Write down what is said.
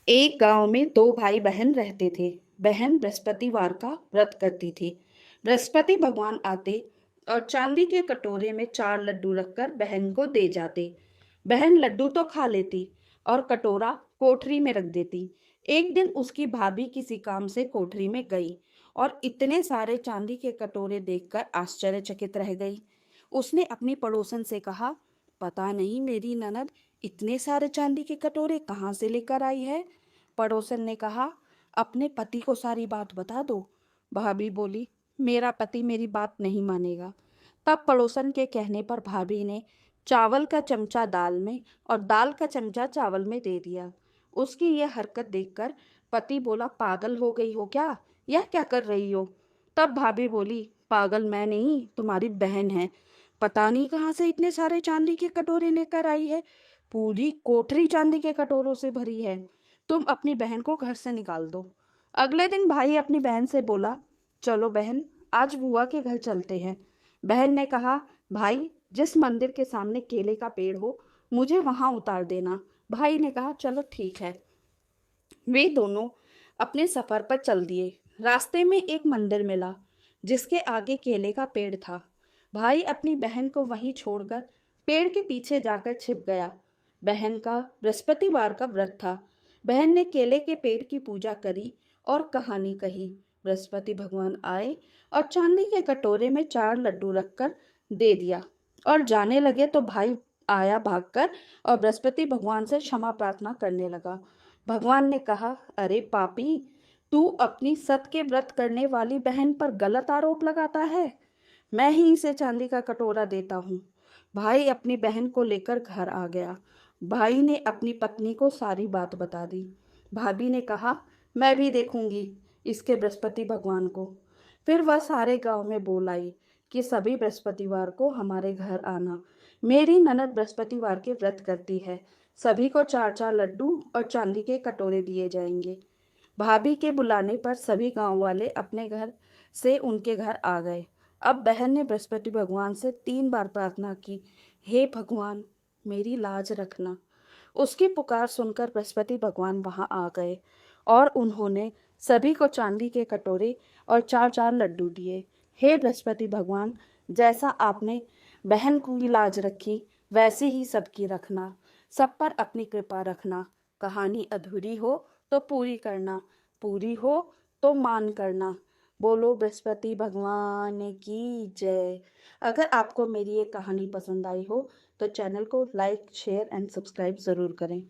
एक गांव में दो भाई बहन रहते थे। बहन बृहस्पतिवार का व्रत करती थी। बृहस्पति भगवान आते और चांदी के कटोरे में चार लड्डू रखकर बहन को दे जाते। बहन लड्डू तो खा लेती और कटोरा कोठरी में रख देती। एक दिन उसकी भाभी किसी काम से कोठरी में गई और इतने सारे चांदी के कटोरे देखकर आश्चर्यचकित रह गई। उसने अपनी पड़ोसन से कहा, पता नहीं मेरी ननद इतने सारे चांदी के कटोरे कहाँ से लेकर आई है। पड़ोसन ने कहा, अपने पति को सारी बात बता दो। भाभी बोली, मेरा पति मेरी बात नहीं मानेगा। तब पड़ोसन के कहने पर भाभी ने चावल का चमचा दाल में और दाल का चमचा चावल में दे दिया। उसकी यह हरकत देखकर पति बोला, पागल हो गई हो क्या, यह क्या कर रही हो। तब भाभी बोली, पागल मैं नहीं, तुम्हारी बहन है। पता नहीं कहाँ से इतने सारे चांदी के कटोरे लेकर आई है। पूरी कोठरी चांदी के कटोरों से भरी है। तुम अपनी बहन को घर से निकाल दो। अगले दिन भाई अपनी बहन से बोला, चलो बहन, आज बुआ के घर चलते हैं। बहन ने कहा, भाई जिस मंदिर के सामने केले का पेड़ हो मुझे वहां उतार देना। भाई ने कहा, चलो ठीक है। वे दोनों अपने सफर पर चल दिए। रास्ते में एक मंदिर मिला जिसके आगे केले का पेड़ था। भाई अपनी बहन को वहीं छोड़कर पेड़ के पीछे जाकर छिप गया। बहन का बृहस्पतिवार का व्रत था। बहन ने केले के पेड़ की पूजा करी और कहानी कही। बृहस्पति भगवान आए और चांदी के कटोरे में चार लड्डू रखकर दे दिया और जाने लगे तो भाई आया भागकर और बृहस्पति भगवान से क्षमा प्रार्थना करने लगा। भगवान ने कहा, अरे पापी, तू अपनी सत के व्रत करने वाली बहन पर गलत आरोप लगाता है। मैं ही इसे चांदी का कटोरा देता हूँ। भाई अपनी बहन को लेकर घर आ गया। भाई ने अपनी पत्नी को सारी बात बता दी। भाभी ने कहा, मैं भी देखूंगी इसके बृहस्पति भगवान को। फिर वह सारे गांव में बोल आई कि सभी बृहस्पतिवार को हमारे घर आना। मेरी ननद बृहस्पतिवार के व्रत करती है। सभी को चार चार लड्डू और चांदी के कटोरे दिए जाएंगे। भाभी के बुलाने पर सभी गांव वाले अपने घर से उनके घर आ गए। अब बहन ने बृहस्पति भगवान से 3 बार प्रार्थना की, हे भगवान, मेरी लाज रखना। उसकी पुकार सुनकर बृहस्पति भगवान वहां आ गए और उन्होंने सभी को चांदी के कटोरे और चार चार लड्डू दिए। हे बृहस्पति भगवान, जैसा आपने बहन की लाज रखी वैसे ही सबकी रखना। सब पर अपनी कृपा रखना। कहानी अधूरी हो तो पूरी करना, पूरी हो तो मान करना। बोलो बृहस्पति भगवान की जय। अगर आपको मेरी ये कहानी पसंद आई हो तो चैनल को लाइक, शेयर एंड सब्सक्राइब ज़रूर करें।